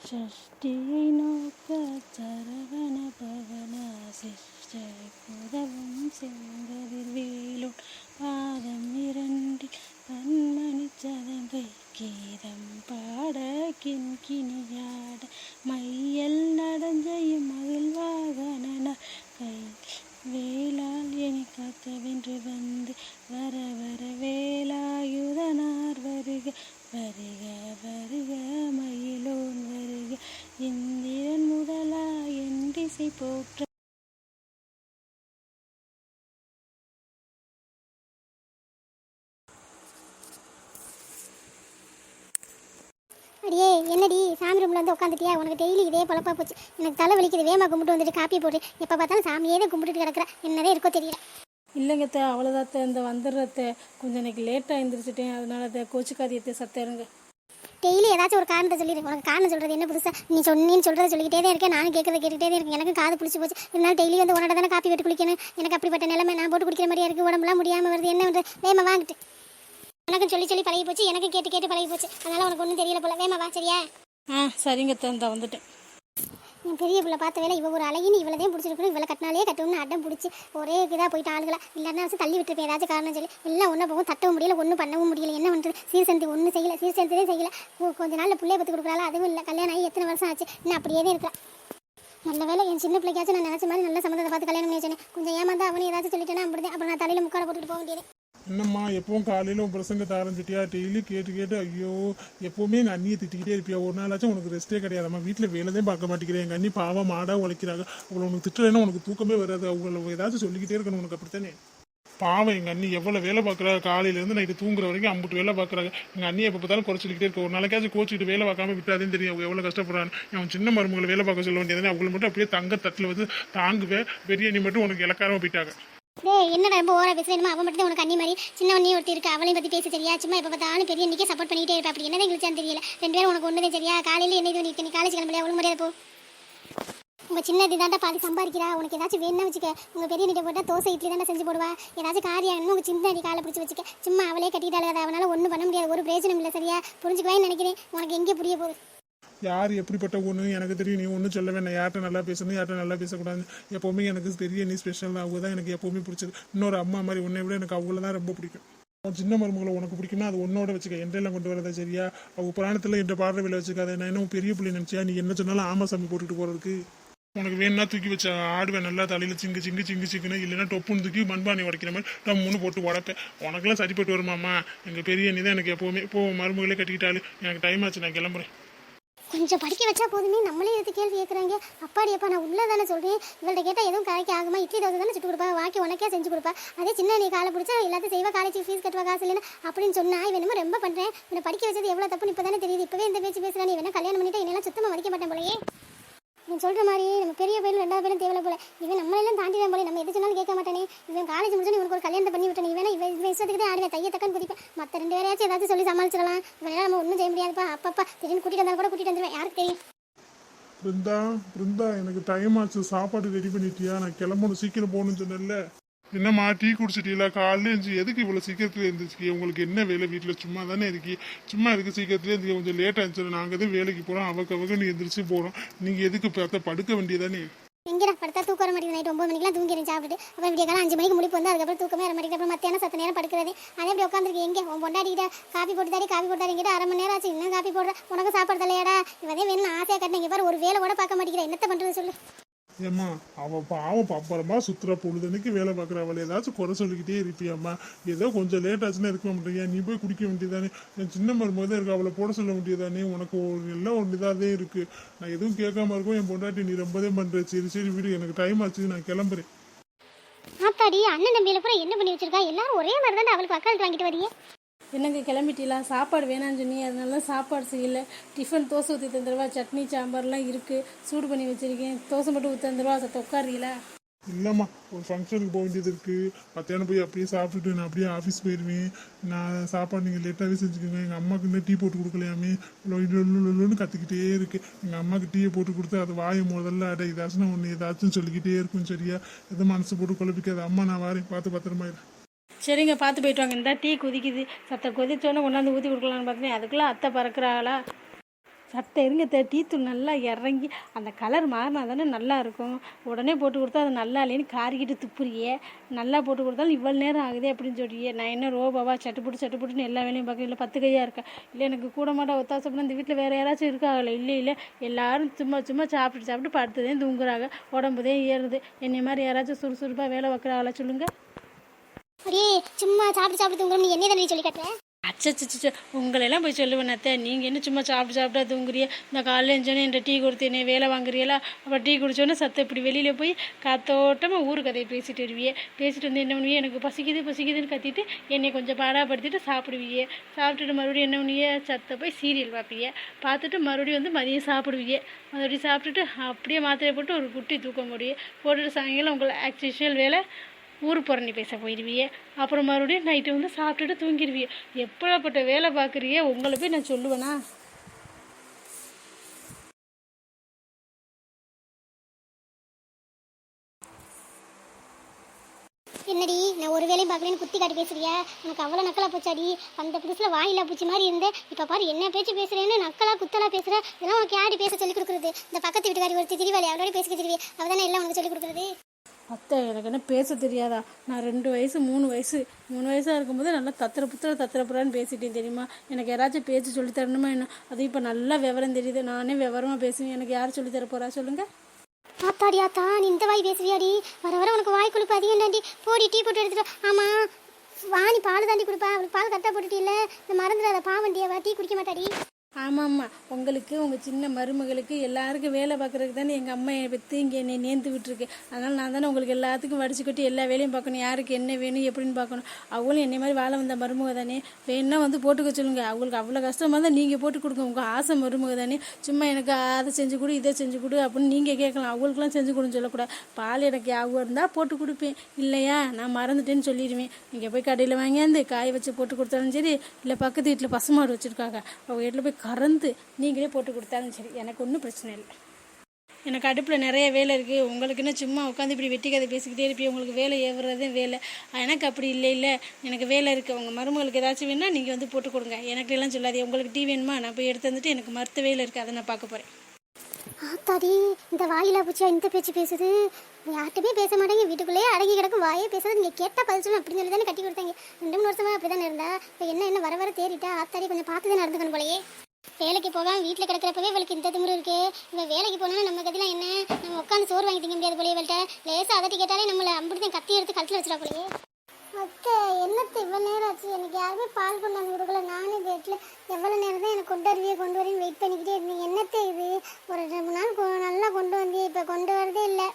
ஷஷ்டியை நோக்க சரவண பவன சிஷ்டை புதவும் செங்கதிர் வேலுன் பாதம் இரண்டில் கண்மணி சதங்கை கீதம் பாட கிண்கிணியாட மையல் நடஞ்சையும் மகிழ்வாகன கை வேளால் என காக்கவென்று வந்து வர வர வேலாயுதனார் வருக வருக வருக மயிலோன் வருக இந்திரன் முதலா என் திசை போற்ற. அடியே என்னடி சாமி ரூமில் வந்து உட்காந்துட்டியா? உனக்கு டெய்லி இதே பொழப்பா போச்சு. எனக்கு தலை வலிக்குது, வேமா கும்பிட்டு வந்துட்டு காப்பி போட்டு எப்போ பார்த்தாலும் சாமியே தான் கும்பிட்டுட்டு கிடக்குற. என்னதே இருக்கோ தெரியல. இல்லைங்கத்த, அவ்வளோதாத்த, இந்த வந்துடுறத்த கொஞ்சம் எனக்கு லேட்டாக எழுந்திரிச்சிட்டேன், அதனால கோச்சிக்காதியத்தை சத்தருங்க. டெய்லி ஏதாச்சும் ஒரு காரணத்தை சொல்லிடு. உனக்கு காரணம் சொல்கிறது என்ன புதுசா? நீ சொன்னீன்னு சொல்கிறத சொல்லிக்கிட்டே தான் இருக்கேன், நானும் கேட்குறத தான் இருக்கேன். எனக்கு காது பிடிச்சி போச்சு. இருந்தாலும் டெய்லி வந்து உன்னோட தானே காப்பி விட்டு குளிக்கணும். எனக்கு அப்படிப்பட்ட நிலைமை, நான் போட்டு குடிக்கிற மாதிரியா இருக்குது. உடம்புலாம் முடியாமல் வருது. என்ன வந்து வேமா வாங்கிட்டு உனக்கு சொல்லி சொல்லி பழகி போச்சு, எனக்கு கேட்டு கேட்டு பழகி போச்சு. அதனால் உனக்கு ஒன்றும் தெரியல போல. வேமா வா, சரியா? சரிங்கத்த, இந்த வந்துட்டேன். என் பெரிய பிள்ளை பார்த்த வேலை இவ ஒரு அழகின்னு இவ்வளோதையும் பிடிச்சிருக்கணும். இவ்வளோ கட்டினாலே கட்டணும்னு அடம் பிடிச்சி ஒரே இதாக போயிட்டு ஆளுகளா இல்லைன்னா தள்ளி விட்டுருப்பேன் ஏதாச்சும் காரணம் சொல்லி. எல்லாம் ஒன்றும் போகும், தட்டவும் முடியல, ஒன்றும் பண்ணவும் முடியல. என்ன பண்ணுறது? சீர்சந்தி ஒன்றும் செய்யலை, சீர்சந்தியே செய்யலை. கொஞ்ச நாளில் பிள்ளைய பற்றி கொடுக்குறாள், அதுவும் இல்லை. கல்யாணம் ஆகி எத்தனை வருஷம் ஆச்சு, இன்னும் அப்படியே தான் இருக்கலாம். நல்ல வேலை என் சின்ன பிள்ளைக்காச்சும் நான் நினச்ச மாதிரி நல்ல சம்மந்தத்தை பார்த்து கல்யாணம் பண்ணி வச்சேன். கொஞ்சம் ஏமாந்தா அவனே ஏதாச்சும் சொல்லிட்டேன்னா அப்படிதான். அப்புறம் நான் தலையில் முக்காட போட்டுட்டு போக வேண்டியது. என்னம்மா எப்பவும் காலையில் உன் பிரசங்கத்தை ஆரம்பிச்சிட்டியா? டெய்லி கேட்டு கேட்டு ஐயோ எப்போவுமே எங்கள் அண்ணியை திட்டிக்கிட்டே இருப்பியா? ஒரு நாளாச்சும் உனக்கு ரெஸ்ட்டே கிடையாதம்மா. வீட்டில் வேலைதான் பார்க்க மாட்டேங்கிறேன். எங்கள் அண்ணி பாவம் மாடாக உழைக்கிறாங்க. அவங்களை உனக்கு திட்டுறேன்னா உனக்கு தூக்கமே வராது. அவங்கள ஏதாச்சும் சொல்லிக்கிட்டே இருக்கணும் உனக்கு, அப்படித்தானே? பாவம் எங்கள் அண்ணி எவ்வளோ வேலை பார்க்குறா. காலையிலேருந்து நைட்டு தூங்குற வரைக்கும் அம்புட்டு வேலை பார்க்குறாங்க. எங்கள் அண்ணியை எப்போ பார்த்தாலும் குறைச்சிக்கிட்டே இருக்க. ஒரு நாளைக்காச்சும் கோச்சிக்கிட்டு வேலை பார்க்காம விட்டாதேன்னு தெரியும் அவங்க எவ்வளோ கஷ்டப்படுறான்னு. அவன் சின்ன மருமகளை வேலை பார்க்க சொல்ல வேண்டியதானே. அவங்களை மட்டும் அப்படியே தங்க தட்டில் வந்து தாங்குவேன். பெரிய அண்ணி மட்டும் உனக்கு இலக்காரமாக போயிட்டாங்க. என்னடா ரொம்ப ஓரா பேசுறேன். அவன் மட்டும் உனக்கு அண்ணி மாதிரி சின்ன அண்ணி ஒருத்தி இருக்கு, அவளையும் பற்றி பேச சரியா? சும்மா எப்போ பார்த்தாலும் பெரிய அண்ணிக்கே சப்போர்ட் பண்ணிட்டே இருப்பா. அப்படி என்னதான் எங்களுச்சான்னு தெரியல. ரெண்டு பேரும் உனக்கு ஒன்றுதான் சரியா? காலையில் என்ன இது நீ காலேஜ் கிளம்பலையா? ஒழுங்கு மரியாதை போ. உங்கள் சின்ன இது தாண்டா பாதி சம்பாதிக்கிறா. உனக்கு ஏதாச்சும் வேணும்னா வச்சுக்க. உங்கள் பெரிய நீட்டை போட்டால் தோசை இட்லி தானே செஞ்சு போடுவா. ஏதாச்சும் காரியம் இன்னும் உங்கள் சின்ன அடி காலை பிடிச்சி வச்சுக்க. சும்மா அவளே கட்டிட்டாலே அவனால் ஒன்றும் பண்ண முடியாது. ஒரு பிரயோஜனம் இல்லை, சரியா? புரிஞ்சுக்குவேன்னு நினைக்கிறேன். உனக்கு எங்கே புரிய போகுது? யார் எப்படிப்பட்ட ஒன்று எனக்கு தெரியும். நீ ஒன்றும் சொல்ல வேண்டாம். யார்கிட்ட நல்லா பேசணும், யார்கிட்ட நல்லா பேசக்கூடாது. எப்போவுமே எனக்கு பெரிய நீ ஸ்பெஷல் தான். அவங்க தான் எனக்கு எப்போவுமே பிடிச்சது. இன்னொரு அம்மா மாதிரி உன்னை விட எனக்கு அவங்கள தான் ரொம்ப பிடிக்கும். அவன் சின்ன மருமகளை உனக்கு பிடிக்குன்னா அது உன்னோட வச்சுக்க. எண்டெல்லாம் கொண்டு வரதா, சரியா? அவங்க புராணத்தில் என்ற பாடுற வேலை வச்சுக்காத. நான் என்ன பெரிய பிள்ளை நினச்சியா? நீ என்ன சொன்னாலும் ஆமா சாமி போட்டுட்டு போகிறதுக்கு. உனக்கு வேணும்னா தூக்கி வச்ச ஆடுவேன் நல்லா தலையில் சிங்கு சிங்கு சிங்கு சிங்குன்னு, இல்லைன்னா டொப்புன்னு தூக்கி மண்பானை உடைக்கிற மாதிரி டம்முன்னு போட்டு உடப்பேன். உனக்கெல்லாம் சரிப்பட்டு வருமாம்மா? எங்கள் பெரிய அண்ணி தான் எனக்கு எப்போவுமே. இப்போ மருமகளே கட்டிக்கிட்டாலும் எனக்கு டைம் ஆச்சு, நான் கிளம்புறேன். கொஞ்சம் படிக்க வச்சா போதுமே, நம்மளே எடுத்து கேள்வி கேட்குறாங்க. அப்பாடி அப்பா, நான் உள்ள தானே சொல்கிறேன். இவள்கிட்ட கேட்டால் எதுவும் கரைக்கு ஆகுமா? இட்லி தோசை தானே சுட்டு கொடுப்பா, வாக்கி உனக்கே செஞ்சு கொடுப்பா. அதே சின்ன நீ காலை பிடிச்சா எல்லாத்தையும் செய்வா, காலேஜ் ஃபீஸ் கட்டுவா, காசு இல்லைன்னா அப்படின்னு சொன்னால் இவன் என்னமோ ரொம்ப பண்ணுறேன். இவனை படிக்க வச்சது எவ்வளோ தப்புன்னு இப்போ தானே தெரியுது. இப்போவே இந்த பேச்சு பேசுகிறா. நீ வேணா கல்யாணம் பண்ணிட்டு என்னெல்லாம் சுத்தமாக மதிக்க மாட்டேன் போலையே. நீ சொல்கிற மாதிரி நம்ம பெரிய பேரும் ரெண்டாவது பேரும் தேவையில்ல போல. இவன் நம்மளெல்லாம் தாண்டிதான் போல. நம்ம எது சொன்னாலும் கேட்க மாட்டானே. இவன் காலேஜ் முடிச்சு இவனுக்கு ஒரு கல்யாணத்தை பண்ணி விட்டேன். இவன் இவன் இஷ்டத்துக்கு தான் ஆடுவேன், தைய தக்கன்னு குதிப்பேன். மற்ற ரெண்டு பேரையாச்சும் ஏதாச்சும் சொல்லி சமாளிச்சிடலாம். இவனால நம்ம ஒன்றும் செய்ய முடியாதுப்பா. அப்பப்பா திடீர்னு கூட்டிகிட்டு வந்தாலும் கூட கூட்டிகிட்டு வந்துடுவேன், யாருக்கு தெரியும்? பிருந்தா எனக்கு டைம் ஆச்சு. சாப்பாடு ரெடி பண்ணிட்டியா? நான் கிளம்பணும், சீக்கிரம் போகணும்னு சொன்னேன்ல. என்னம்மா டீ குடிச்சிட்டீங்களா? காலையில் இருந்துச்சு. எதுக்கு இவ்வளோ சீக்கிரத்தில் இருந்துச்சு? உங்களுக்கு என்ன வேலை? வீட்டில் சும்மா தானே இருக்கி. சும்மா எதுக்கு சீக்கிரத்துலேயே இருந்துச்சு? கொஞ்சம் லேட் ஆச்சு. நாங்கள் எதுவும் வேலைக்கு போகிறோம், அவக்கு நீ எந்திரிச்சு போகிறோம். நீங்கள் எதுக்கு பார்த்த படுக்க வேண்டியதானே? எங்கடா படுத்தா தூக்கம் வர மாட்டேங்குது. நைட் 9 மணிக்கெல்லாம் தூங்கிடுறேன் சாப்பிட்டு. அப்புறம் விடிய காலம் 5 மணிக்கு முடிப்பு வந்து அதுக்கப்புறம் தூக்கமே வர மாட்டேங்குது. அப்புறம் மத்தியானம் சத்த நேரம் படுக்கிறது. அதே அப்படி உட்காந்துருக்கு. எங்கே உன் பொண்டாடிக்கிட்ட காப்பி போட்டு தாரிங்கிட்ட 1/2 மணி நேரம் ஆச்சு, இன்னும் காப்பி போடுற. உனக்கு சாப்பாடு தலையாடா? இவதே வேணும் ஆசையாக கட்டினீங்க பாரு. ஒரு வேலை கூட பார்க்க மாட்டேங்கிற. என்னத்த பண்ணுறது சொல்லு? ஏம்மா அவள் பாவம் பாப்பரமா சுற்றுற பொழுதுனைக்கு வேலை பார்க்குற. அவளை ஏதாச்சும் குறை சொல்லிக்கிட்டே இருப்பியாம்மா? ஏதோ கொஞ்சம் லேட் ஆச்சுன்னா இருக்க மாட்டேங்க. நீ போய் குடிக்க வேண்டியதானே? என் சின்ன மருமக தான் இருக்கு, அவளை போட சொல்ல வேண்டியதானே? உனக்கு எல்லாம் ஒரு இதாகவே இருக்குது. நான் எதுவும் கேட்காம இருக்கும். என் பொண்டாட்டி நீ ரொம்பதே பண்ணுற. சரி வீடு, எனக்கு டைம் ஆச்சு, நான் கிளம்புறேன். ஆத்தாடி, அண்ணன் தம்பியில கூட என்ன பண்ணி வச்சிருக்கா? எல்லாரும் ஒரே மாதிரி தான் அவளுக்கு வக்காலத்து வாங்கிட்டு வரீங்க. என்னங்க கிளம்பிட்டீங்களா? சாப்பாடு வேணான்னு சொன்னி, அதனால சாப்பாடு செய்யலை. டிஃபன் தோசை ஊற்றி தந்துடுவா, சட்னி சாம்பார்லாம் இருக்குது, சூடு பண்ணி வச்சுருக்கேன். தோசை மட்டும் ஊற்றி தந்துடுவா, அதை உட்காருறீங்களா? இல்லைம்மா, ஒரு ஃபங்க்ஷனுக்கு போக வேண்டியது இருக்குது. மத்தியானம் போய் அப்படியே சாப்பிட்டுட்டு நான் அப்படியே ஆஃபீஸ் போயிடுவேன். நான் சாப்பாடு நீங்கள் லேட்டாகவே செஞ்சுக்கோங்க. எங்கள் அம்மாவுக்கு இன்னும் டீ போட்டு கொடுக்கலையாமே லொல்லுன்னு கற்றுக்கிட்டே இருக்கு. எங்கள் அம்மாவுக்கு டீயை போட்டு கொடுத்து அது வாயை முதல்ல அடை ஏதாச்சும் ஒன்று ஏதாச்சும் சொல்லிக்கிட்டே இருக்கும், சரியா? எதுவும் மனசு போட்டு குழப்பிக்காது. அம்மா நான் வாரேன், பார்த்து பத்திரமாயிரு. சரிங்க, பார்த்து போயிட்டு வாங்க. இந்த டீ கொதிக்குது, சத்த கொதிச்சோன்னே கொண்டாந்து ஊற்றி கொடுக்கலான்னு பார்த்தேன். அதுக்குள்ளே அத்தை பறக்கிறாளா? சட்டை இருங்க டீ தூள் நல்லா இறங்கி அந்த கலர் மாறினா தானே நல்லா இருக்கும். உடனே போட்டு கொடுத்தா அது நல்லா இல்லைன்னு காரிக்கிட்டு துப்புறியே. நல்லா போட்டு கொடுத்தாலும் இவ்வளோ நேரம் ஆகுதே அப்படின்னு சொல்லியே. நான் என்ன ரோபாவா சட்டுப்புட்டுன்னு எல்லா வேலையும் பார்க்க இல்லை 10 கையாக இருக்கேன். இல்லை எனக்கு கூட மாட்டா ஒத்தாசப்பட இந்த வீட்டில் வேறு யாராச்சும் இருக்காங்களே? இல்லை எல்லாரும் சும்மா சாப்பிட்டு படுத்துதே தூங்குறாங்க. உடம்புதே ஏறுது. என்னை மாதிரி யாராச்சும் சுறுசுறுப்பாக வேலை வைக்கிறாங்களா சொல்லுங்கள். அப்படியே சும்மா சாப்பிட்டு தூங்குறோம். நீ என்ன தானே சொல்லி கட்டுற? அச்சச்சோ உங்களெல்லாம் போய் சொல்லுவேன் அத்தை. நீங்கள் என்ன சும்மா சாப்பிட்டா தூங்குறிய? இந்த காலையில் எழுந்தோன்னே என்கிட்ட டீ கொடுத்தேனே வேலை வாங்குறீங்களா? அப்புறம் டீ குடிச்சோன்னே சத்த இப்படி வெளியில் போய் காத்தோட்டமாக ஊர் கதையை பேசிட்டு வருவியே. பேசிட்டு வந்து என்ன பண்ணுவியே? எனக்கு பசிக்குதுன்னு கத்திட்டு என்னை கொஞ்சம் பாடாப்படுத்திட்டு சாப்பிடுவியே. சாப்பிட்டுட்டு மறுபடியும் என்ன பண்ணுவியே? சத்த போய் சீரியல் பார்ப்பியே. பார்த்துட்டு மறுபடியும் வந்து மதியம் சாப்பிடுவியே. மறுபடியும் சாப்பிட்டுட்டு அப்படியே மாத்திரையை போட்டு ஒரு குட்டி தூக்க முடியும். போட்டுட்டு சாயங்காலம் உங்களை ஆக்சுவல் வேலை ஊர் புறணி பேச போயிடுவியே. அப்புறம் மறுபடியும் நைட்டு வந்து சாப்பிட்டுட்டு தூங்கிடுவியே. எப்படிப்பட்ட வேலை பார்க்குறியே? உங்களை போய் நான் சொல்லுவேனா? என்னடி நான் ஒரு வேலையும் பார்க்குறேன்னு குத்தி காட்டி பேசுறியா? எனக்கு அவ்வளோ நக்கலா போச்சாடி. அந்த புதுசில் வாயிலா பூச்சி மாதிரி இருந்தேன். இப்போ பாரு என்ன பேச்சு பேசுகிறேன்னு நக்கலா குத்தலா பேசுகிற. இதெல்லாம் உனக்கு யாடி பேச சொல்லிக் கொடுக்குறது? இந்த பக்கத்து வீட்டுக்காரி ஒருத்தி திரிவாளி அவளோட பேசிக்க திரிவி அவள் தானே எல்லாம் உனக்கு சொல்லிக் கொடுக்குறது. அத்தை எனக்கு என்ன பேச தெரியாதா? நான் 2 வயசு 3 வயசாக இருக்கும்போது நல்லா தத்திரப்புறான்னு பேசிட்டேன் தெரியுமா? எனக்கு யாராச்சும் பேச்சு சொல்லி தரணுமா என்ன? அது இப்போ நல்லா விவரம் தெரியுது. நானே விவரமாக பேசுவேன். எனக்கு யார் சொல்லித்தர போகிறா சொல்லுங்கள். ஆத்தாடியாத்தா நீ இந்த வாய் பேசுவியாடி? வர உனக்கு வாய் கொழுப்பு அதிகம் தாண்டி. போடி டீ போட்டு எடுத்துட்டு. ஆமாம் வாணி பால் தாண்டி கொடுப்பா. அவளுக்கு பால் கரெக்டாக போட்டுட்டு இல்லை இந்த மறந்துடாத பாவண்டியாவா டீ குடிக்க மாட்டாடி. ஆமாம்மா உங்களுக்கு உங்கள் சின்ன மருமகளுக்கு எல்லாருக்கும் வேலை பார்க்குறதுக்கு தானே எங்கள் அம்மா என்னை பற்றி இங்கே என்னை நேர்ந்து விட்டுருக்கு. அதனால் நான் தானே உங்களுக்கு எல்லாத்துக்கும் வடிச்சு கொட்டி எல்லா வேலையும் பார்க்கணும். யாருக்கு என்ன வேணும் எப்படின்னு பார்க்கணும். அவங்களும் என்னை மாதிரி வாழ வந்த மருமக தானே. வேணுன்னா வந்து போட்டுக்க சொல்லுங்கள். அவங்களுக்கு அவ்வளோ கஷ்டமாக தான் நீங்கள் போட்டு கொடுங்க. உங்கள் ஆசை மருமக தானே. சும்மா எனக்கு அதை செஞ்சு கொடு இதை செஞ்சு கொடு அப்படின்னு நீங்கள் கேட்கலாம். அவங்களுக்குலாம் செஞ்சு கொடுன்னு சொல்லக்கூடாது. பால் எனக்கு யாவும் இருந்தால் போட்டு கொடுப்பேன். இல்லையா நான் மறந்துட்டேன்னு சொல்லிடுவேன். நீங்கள் போய் கடையில் வாங்கியாந்து காய வச்சு போட்டு கொடுத்தாலும் சரி, இல்லை பக்கத்து வீட்டில் பசுமாடு வச்சுருக்காங்க அவங்க வீட்டில் போய் கறந்து நீங்களே போட்டு கொடுத்தாலும் சரி, எனக்கு ஒன்றும் பிரச்சனை இல்லை. எனக்கு அடுப்பில் நிறைய வேலை இருக்குது. உங்களுக்குன்னு சும்மா உட்காந்து இப்படி வெட்டி கதை பேசிக்கிட்டே இருப்பீங்க. உங்களுக்கு வேலை ஏவுறதே வேலை. எனக்கு அப்படி இல்லை எனக்கு வேலை இருக்குது. உங்கள் மருமகளுக்கு ஏதாச்சும் வேணுன்னா நீங்கள் வந்து போட்டு கொடுங்க. எனக்கு எல்லாம் சொல்லாதீங்க. உங்களுக்கு டீ வேணுமா? நான் போய் எடுத்து வந்துட்டு எனக்கு மருத்துவ வேலை இருக்குது, அதை நான் பார்க்க போகிறேன். ஆத்தாடி இந்த வாயிலா பூச்சியா இந்த பேச்சு பேசுது. யார்கிட்டமே பேச மாட்டேங்க. வீட்டுக்குள்ளேயே அடங்கி கிடக்கும் வாயே பேசுறது. நீங்கள் கேட்டால் பதில் சொல்லணும் அப்படின்னு சொல்லி தானே கட்டி கொடுத்தாங்க. 2-3 வருஷமாக அப்படி தானே இருந்தா. இப்போ என்ன வர தேறிட்டா? ஆத்தாடி கொஞ்சம் பார்த்து தான் நடந்துக்கணும் போலையே. வேலைக்கு போகாம வீட்டில் கிடக்கிறப்பவே இவளுக்கு இந்த திமிரு இருக்கு. இவள் வேலைக்கு போனோன்னா நம்ம கதிலாம் என்ன? நம்ம உட்காந்து சோறு வாங்கி திங்க முடியாது போலயே. இவள்கிட்ட லேசாக அதட்டி கேட்டாலே நம்மளை அம்பிடிதான் கத்தி எடுத்து கழுத்தில் வச்சிடா போலையே. அத்தை என்னத்தை இவ்வளோ நேரம் ஆச்சு? எனக்கு யாருமே பால் கொண்டாந்து கொடுக்கல. நானே வீட்டில் எவ்வளோ நேரம் தான் எனக்கு கொண்டு வரேன்னு வெயிட் பண்ணிக்கிட்டே இருந்தேன். என்னத்தை இது ஒரு 2 நாள் நல்லா கொண்டு வந்தே இப்போ கொண்டு வரதே இல்லை.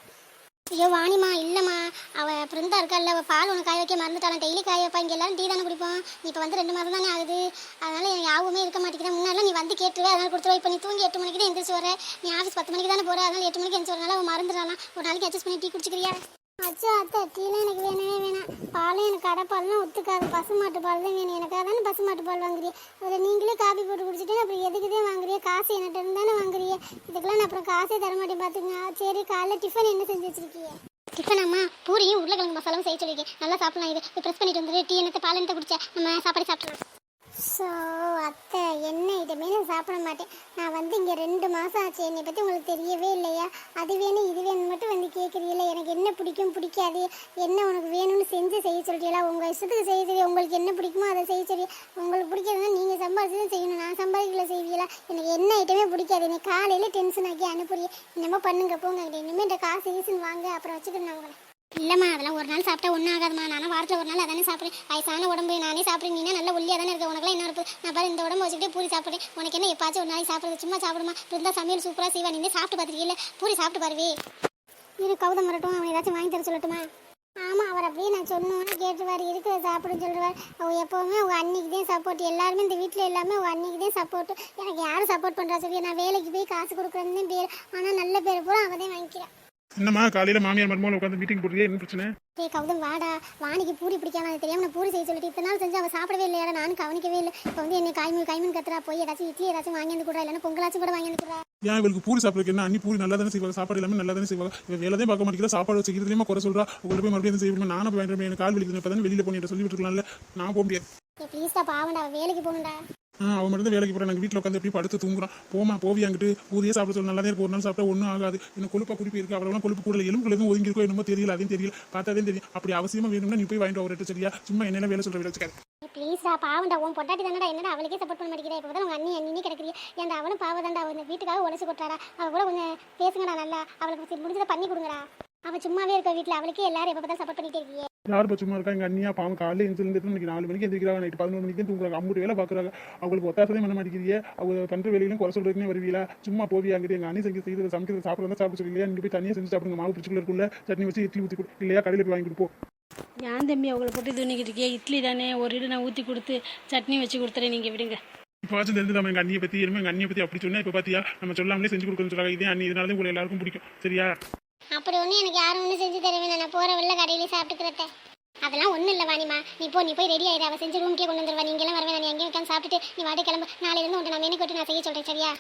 ஐயோ வாணிமா இல்லைம்மா அவள் பிருந்தா இருக்காள். அவள் பால் உனக்கு காய வைக்க மறந்துட்டாலும் டெய்லி காய வைப்பா. இங்கே எல்லாரும் டீ தானே குடிப்போம். இப்போ வந்து 2 மாதம் தானே ஆகுது. அதனால் எனக்கு யாவுமே இருக்க மாட்டேங்கிறேன். முன்னாடிலாம் நீ வந்து கேட்டுருவே. அதனால் கொடுத்துருவா. இப்போ நீ தூங்கி 8 மணிக்கு தான் எந்திரிச்சு வர. நீ ஆஃபீஸ் 10 மணிக்கு தானே போகிற. அதனால் 8 மணிக்கு எந்திரிச்சு வரனால அவள் மறந்துடலாம். ஒரு நாளைக்கு அட்ஜஸ்ட் பண்ணி டீ குடிச்சிக்கிறியா? அச்சா அத்தை டீலாம் எனக்கு வேணாம். பாலும் எனக்கு கடைப்பால்லாம் ஒத்துக்காது. பசுமாட்டு பால் தான் வேணும். எனக்காக தானே பசுமாட்டு பால் வாங்குறிய. அதில் நீங்களே காப்பி போட்டு குடிச்சிட்டு அப்புறம் எதுக்குதே வாங்குறிய? காசு என்கிட்ட இருந்தானே வாங்குறிய. இதுக்கெல்லாம் நான் அப்புறம் காசே தரமாட்டேன் பார்த்துங்க. சரி காலைல டிஃபன் என்ன செஞ்சு வச்சிருக்கீங்க? டிஃபன் அம்மா பூரியும் உருளைக்கிழங்கு மசாலாவும் செய்ய சொல்லியிருக்கேன். நல்லா சாப்பிடலாம். இது ப்ரெஸ் பண்ணிட்டு வந்துட்டு டீ என்னத்தை பால் என்னத்தை குடிச்சா நம்ம சாப்பாடு சாப்பிடலாம். ஸோ அத்தை என்ன இதுமே நான் சாப்பிட மாட்டேன். நான் வந்து இங்கே 2 மாதம் ஆச்சு. என்னை பற்றி உங்களுக்கு தெரியவே இல்லையா? அது வேணும் இது வேணும் மட்டும் வந்து கேட்குறீங்களா? எனக்கு என்ன பிடிக்கும் பிடிக்காது என்ன உனக்கு வேணும்னு செஞ்சு செய்ய சொல்கிறீங்களா? உங்கள் இஷ்டத்துக்கு செய்ய தெரியும். உங்களுக்கு என்ன பிடிக்குமோ அதை செய்ய தெரியும். உங்களுக்கு பிடிக்கிறதுனா நீங்கள் சம்பாதிச்சு தான் செய்யணும். நான் சம்பாதிக்கல செய்வீங்களா? எனக்கு என்ன ஐட்டமே பிடிக்காது. எனக்கு காலையில் டென்ஷன் ஆக்கி அனுப்புறீங்க. என்னமோ பண்ணுங்க போங்க. இனிமேல் இந்த காசு ஈஸுன்னு வாங்க அப்புறம் வச்சுக்கணும் நான் உங்களை. இல்லைம்மா அதெல்லாம் ஒரு நாள் சாப்பிட்டா ஒன்றும் ஆகாதுமா. நானும் வாரத்தில் ஒரு நாள் அதானே சாப்பிட்றேன். வயசான உடம்பு நானே சாப்பிட்றேன். நீனா நல்ல ஒல்லியாக தானே இருக்க. உனக்குலாம் என்ன இருப்பது? நான் பாரு இந்த உடம்பு வச்சுக்கிட்டே பூரி சாப்பிட்றேன். உனக்கு என்ன எப்பாச்சும் ஒரு நாளைக்கு சாப்பிட்றது? சும்மா சாப்பிடுமா. இருந்தால் சமையல் சூப்பராக செய்வா. நீனே சாப்பிட்டு பார்த்துருக்கீல்ல. பூரி சாப்பிட்டு பாருவே. இரு கௌதம் வரட்டும். அவன் ஏதாச்சும் வாங்கி தர சொல்லட்டுமா? ஆமாம் அவர் அப்படியே நான் சொன்னோன்னு கேட்டுருவார். இருக்கிற சாப்பிடுன்னு சொல்லுவார். அவள் எப்போவுமே உங்கள் அன்னைக்கு தான் சப்போர்ட். எல்லாருமே இந்த வீட்டில் எல்லாமே உங்கள் அன்னைக்கு தான் சப்போர்ட்டு. எனக்கு யாரும் சப்போர்ட் பண்ணுறா சொல்லி நான் வேலைக்கு போய் காசு கொடுக்குறேன்னு பேர். ஆனால் நல்ல பேர் பூரா அவள் தான் வாங்கிக்கிறேன். என்னம்மா காலையில் மாமியார் மருமகள் உட்காந்து மீட்டிங் போடுறியா? என்ன பிரச்சனை? ஏய் கௌதம் வாடா. வாணிக்கு பூரி பிடிக்காம அது தெரியாமல் நான் பூரி செய்ய சொல்லிட்டு இத்தனை நாள் செஞ்சு அவள் சாப்பிடவே இல்லையா? நானும் கவனிக்கவே இல்லை. இப்போ வந்து என்னை காய்மீன் கத்துறா. போய் ஏதாச்சும் இட்லி ஏதாச்சும் வாங்கி வந்து கூட இல்லைன்னா பொங்கலாச்சும் கூட வாங்கி வந்து கூட. ஏன் இவளுக்கு பூரி சாப்பிட்றதுக்கு என்ன? அன்னி பூரி நல்லா தானே செய்வாங்க. சாப்பாடு எல்லாமே நல்லா தானே செய்வாங்க. இவன் வேலை தான் பார்க்க மாட்டேங்கிறா. சாப்பாடு செய்கிறதுலேயுமா குறை சொல்கிறா. உங்களை போய் மறுபடியும் செய்யணும். நானும் போய் எனக்கு கால் வலிக்குது. இப்போ தானே வெளியில் போனிட்டு சொல்லி விட்டுருக்கலாம்ல. நான் போக முடியாது. ப்ளீஸ்டா பாவண்டா, அவள் வேலைக்கு போகணும்டா. அவன் மட்டும் தான் வேலைக்கு போகிறான். நாங்கள் வீட்டில் உட்காந்து எப்படி படுத்து தூங்குறான். போமா போவி அங்கிட்டு ஊதியே சாப்பிட சொல்ல நல்லா இருக்கும். ஒரு நாள் சாப்பிட்டா ஒன்றும் ஆகாது. இன்னும் கொழுப்பா குடிப்பு இருக்கு. அவ்வளோலாம் கொழுப்பு கூட எலும்புல எதுவும் ஒதுங்கி இருக்கோ என்னமோ தெரியல. அதையும் தெரியல, பார்த்தாதே தெரியும். அப்படி அவசியமா வேணும்னா நீ போய் வாங்கிட்டு வரட்டு சரியா? சும்மா என்ன வேலை சொல்ற வேலை வச்சுக்காது. ப்ளீஸ்டா பாவண்டா, உன் பொட்டாட்டி தானடா, என்னடா அவளுக்கே சப்போர்ட் பண்ண மாட்டேங்கிறா. இப்போ தான் உங்கள் அண்ணி கிடக்குறீ. ஏன்டா அவனும் பாவதாண்டா, அவன் வீட்டுக்காக உழைச்சி கொட்டாடா. அவள் கூட கொஞ்சம் பேசுங்கடா, நல்லா அவளுக்கு முடிஞ்சதை பண்ணி கொடுங்கடா. அவள் சும்மாவே இருக்க வீட்டில், அவளுக்கே எல்லாரும் எப்போ பார்த்தா சப்போர்ட் பண்ணிட்டே இருக்கீங்க. யார் சும்மா இருக்கா? எங்கள் அண்ணியா பாவம் காலையில் எழுந்திருந்து இன்னைக்கு 4 மணிக்கு எந்திரிக்கிறாங்க, நைட்டு 11 மணிக்கு தூங்குறாங்க. அம்மூட்டு வேலை பார்க்குறாங்க. அவங்களுக்கு ஒத்தாசதே பண்ண மாட்டேங்கிறீங்க. அவங்க பண்ணுற வேலையிலும் குறை சொல்றதுக்குனே வருவீங்களா? சும்மா போவி அங்கிட்டு எங்கள் அண்ணி செய்கிறது சமைக்கிறது சாப்பிட்றதா சாப்பிட சொல்லியா? நீங்கள் போய் தனியாக செஞ்சு சாப்பிடுங்க. மாவு பிடிச்சிக்குள்ள இருக்குள்ள சட்னி வச்சு இட்லி ஊற்றி கொடு, இல்லையா கடையில் போய் வாங்கி கொடுப்போம். ஏன் தம்பி அவங்கள போட்டு துணிக்கிட்டு இருக்கியா? இட்லி தானே, ஒரு இடு நான் ஊற்றி கொடுத்து சட்னி வச்சு கொடுத்துறேன், நீங்கள் விடுங்க. இப்போச்சும் தெரிஞ்சு நம்ம எங்கள் அண்ணியை பற்றி இனிமேல் எங்கள் அண்ணியை பற்றி அப்படி சொன்னால் இப்போ பார்த்தியா நம்ம சொல்லாமலே செஞ்சு கொடுக்குறோன்னு சொல்கிறாங்க. இதே அண்ணி இதனால தான் உங்களை எல்லாருக்கும் பிடிக்கும் சரியா? அப்படி ஒன்றும் எனக்கு யாரும் ஒன்றும் செஞ்சு தருவேன். நான் போகிற வெளில கடையிலே சாப்பிட்டுக்கிறத. அதெல்லாம் ஒன்றும் இல்லை வாணிமா, நீ போய் ரெடி ஆயிடு. அவள் செஞ்சு ரூம்க்கே கொண்டு வந்துடுவா. நீங்களாம் வரவேன், நான் எங்கேயும் உட்காந்து சாப்பிட்டுட்டு நீ வாட்டி கிளம்பு. நாளையிலேருந்து உண்டு நான் மெனு கொட்டு நான் செய்ய சொல்கிறேன் சரியா?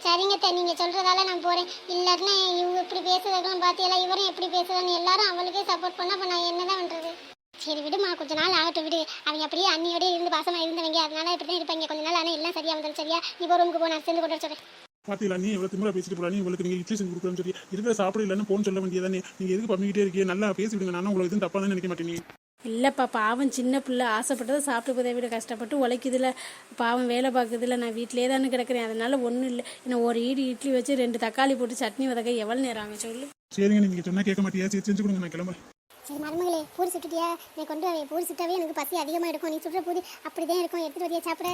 சரிங்க தே, நீங்கள் சொல்கிறதால நான் போகிறேன். இல்லாட்டினா இவங்க இப்படி பேசுறதெல்லாம் பார்த்தியெல்லாம், இவரும் எப்படி பேசுறான்னு எல்லாரும் அவளுக்கே சப்போர்ட் பண்ணால் அப்போ நான் என்ன தான் பண்ணுறது? சரி விடுமா, கொஞ்ச நாள் ஆகட்டும் விடு. அவங்க அப்படியே அண்ணியோட இருந்து பாசமாக இருந்தவங்க, அதனால இப்படி தான் இருப்பாங்க கொஞ்ச நாள். ஆனால் எல்லாம் சரியாக வந்துடும் சரியா? நீ போ ரூமுக்கு போ, நான் சேர்ந்து கொண்டு வர சொல்கிறேன். பார்த்தீங்களா நீ எவ்வளோ திமுறை பேசிட்டு போறா? நீ உங்களுக்கு நீங்கள் இட்லி செஞ்சு கொடுக்குறேன்னு சொல்லி இருக்கிற சாப்பிட இல்லைன்னு போன்னு சொல்ல வேண்டியதானே? நீங்கள் எதுக்கு பண்ணிக்கிட்டே இருக்கீங்க? நல்லா பேசி விடுங்க. நானும் உங்களுக்கு எதுவும் தப்பாக நினைக்க மாட்டேன். இல்லைப்பா, பாவம் சின்ன பிள்ளை ஆசைப்பட்டதை சாப்பிட்டு போதை விட கஷ்டப்பட்டு உழைக்குதுல, பாவம் வேலை பார்க்குதுல. நான் வீட்டிலே தானே கிடக்கிறேன், அதனால ஒன்றும் இல்லை. இன்னும் ஒரு இட்லி வச்சு 2 தக்காளி போட்டு சட்னி வதக்க எவ்வளோ நேரம் ஆகும் சொல்லு? சரிங்க, நீங்கள் சொன்னால் கேட்க மாட்டியா? சரி செஞ்சு கொடுங்க, நான் கிளம்புறேன். சரி மருமகளே, பூரி சுட்டுட்டியா? நீ கொண்டு வரேன். பூரி சுட்டாவே எனக்கு பசி அதிகமாக இருக்கும். நீ சுடுற பூரி அப்படி தான் இருக்கும். எடுத்துகிட்டு வரையா சாப்பிட?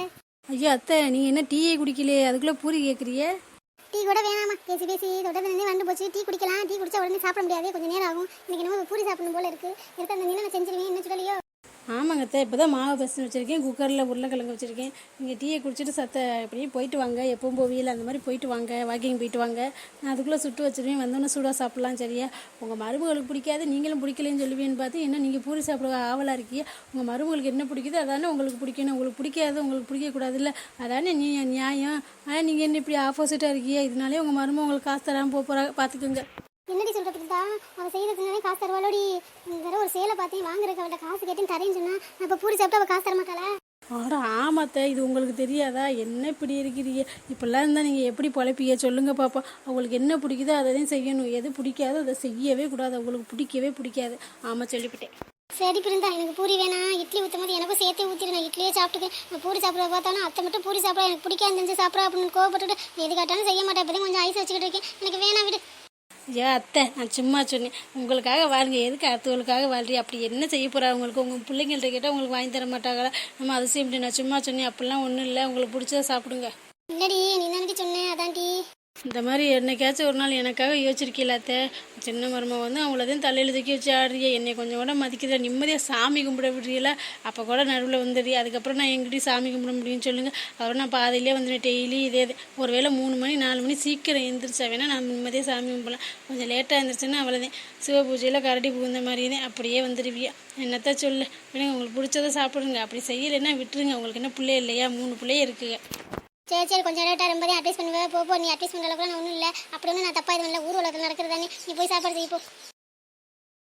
ஐயோ அத்தை, நீங்கள் என்ன டீயே குடிக்கலையே, அதுக்குள்ளே பூரி கேட்குறியே? டீ கூட வேணாமா, பேசி தொடர்ந்து வந்து போச்சு. டீ குடிக்கலாம், டீ குடிச்சா உடனே சாப்பிட முடியாது, கொஞ்சம் நேரம் ஆகும். இன்னைக்கு நம்ம பூரி சாப்பிடணும் போல இருக்கு. எடுத்து அந்த நிலை செஞ்சிருவேன், என்ன சொல்லலையோ? ஆமாங்க அத்தை, இப்போ தான் மாவு பசங்க வச்சுருக்கேன், குக்கரில் உருளைக்கிழங்கு வச்சுருக்கேன். நீங்கள் டீயை குடிச்சிட்டு அப்படியே போயிட்டு வாங்க. எப்பவும் போவியில் அந்த மாதிரி போயிட்டு வாங்க, வாக்கிங் போயிட்டு வாங்க. நான் அதுக்குள்ளே சுட்டு வச்சுருவேன், வந்தோன்னே சூடாக சாப்பிட்லாம் சரியா? உங்கள் மருமகளுக்கு பிடிக்காது, நீங்களும் பிடிக்கலன்னு சொல்லுவேன்னு பார்த்து என்ன நீங்கள் பூரி சாப்பிட ஆவலாக இருக்கீங்க. உங்கள் மருமகளுக்கு என்ன பிடிக்குதோ அதானே உங்களுக்கு பிடிக்கணும். உங்களுக்கு பிடிக்காது, உங்களுக்கு பிடிக்கக்கூடாதுல்ல, அதானே நீ நியாயம். ஆனால் நீங்கள் என்ன இப்படி ஆப்போசிட்டாக இருக்கீங்க? இதனாலே உங்கள் மருமக உங்களுக்கு காசு தராமல் போகிறா, பார்த்துக்குங்க. என்னடி சொல்கிறது தான், அவள் செய்யறதுனாலே காசு தருவாளோடி. இந்த தடவை ஒரு சேலை பார்த்தேன், வாங்குறதுக்கு அவள்கிட்ட காசு கேட்டேன்னு தரேன்னு சொன்னா, நான் இப்போ பூரி சாப்பிட்டு அவள் காசு தர மாட்டாளா? ஆட ஆமாத்த, இது உங்களுக்கு தெரியாதா? என்ன இப்படி இருக்கிறீங்க? இப்படிலாம் இருந்தால் நீங்கள் எப்படி பொழைப்பீங்க சொல்லுங்க பாப்பா. அவங்களுக்கு என்ன பிடிக்குதோ அதை தான் செய்யணும், எது பிடிக்காதோ அதை செய்யவே கூடாது. அவங்களுக்கு பிடிக்கவே பிடிக்காது. ஆமாம் சொல்லிவிட்டேன். சரி பிருந்தா, எனக்கு பூரி வேணாம். இட்லி ஊற்றும் போது எனக்கும் சேர்த்தே ஊற்றிடு, நான் இட்லியே சாப்பிட்டுக்கேன். நான் பூரி சாப்பிட பார்த்தாலும் அத்தை மட்டும் பூரி சாப்பிட எனக்கு பிடிக்காது செஞ்சு சாப்பிட்றா அப்படின்னு கோவப்பட்டுட்டு எது காட்டாலும் செய்ய மாட்டேன். இப்போதான் கொஞ்சம் ஐஸ் வச்சுக்கிட்டு இருக்கேன், எனக்கு வேணாம் விடு. ஐயா அத்தை, நான் சும்மா சொன்னேன், உங்களுக்காக வாழ்ங்க, எதுக்கு அடுத்தவங்களுக்காக வாழ்றீ? அப்படி என்ன செய்ய போகிறா உங்களுக்கு? உங்கள் பிள்ளைங்கள்ட்ட கேட்டால் உங்களுக்கு வாங்கி தர மாட்டாங்களா? நம்ம அதை செய்ய முடியும். நான் சும்மா சொன்னேன், அப்படிலாம் ஒன்றும் இல்லை. உங்களுக்கு பிடிச்சதை சாப்பிடுங்க. இல்லடி, நீ தானடி சொன்னேன், அதான்டி. இந்த மாதிரி என்னைக்காச்சும் ஒரு நாள் எனக்காக யோசிச்சிருக்கீங்களா அத்தை? சின்ன மருமக வந்து அவங்களதையும் தலையில் தூக்கி வச்சு ஆடுறிய, என்னை கொஞ்சம் கூட மதிக்கிறத, நிம்மதியாக சாமி கும்பிட விடுறீங்களா? அப்போ கூட நடுவில் வந்துடுறீ. அதுக்கப்புறம் நான் எங்கிட்டையும் சாமி கும்பிட முடியும்னு சொல்லுங்கள். அப்புறம் நான் பாதையிலே வந்துடுவேன் டெய்லி இதே. ஒரு வேளை 3 மணி 4 மணி சீக்கிரம் எழுந்திரிச்சா வேணால் நான் நிம்மதியாக சாமி கும்பிடலாம். கொஞ்சம் லேட்டாக எழுந்திரிச்சேன்னா அவ்வளோதான், சிவ பூஜையில் கரடி புகுந்த மாதிரி தான், அப்படியே வந்துடுவியா. என்னத்த சொல்லு, வேணுங்க உங்களுக்கு பிடிச்சதை சாப்பிடுங்க. அப்படி செய்யலைன்னா விட்டுருங்க. உங்களுக்கு என்ன பிள்ளை இல்லையா? 3 பிள்ளையே இருக்குங்க. சரி கொஞ்சம் லேட்டாக ரொம்பவே அட்வைஸ் பண்ணுவேன். போ நீ அட்வைஸ் பண்ணுற அளவுக்கு நான் ஒன்றும் இல்லை. அப்படி ஒன்றும் நான் தப்பாக எதுவும் இல்லை. ஊர் உலகத்தில் நடக்கிறதானே, நீ போய் சாப்பாடு செய்ய போ.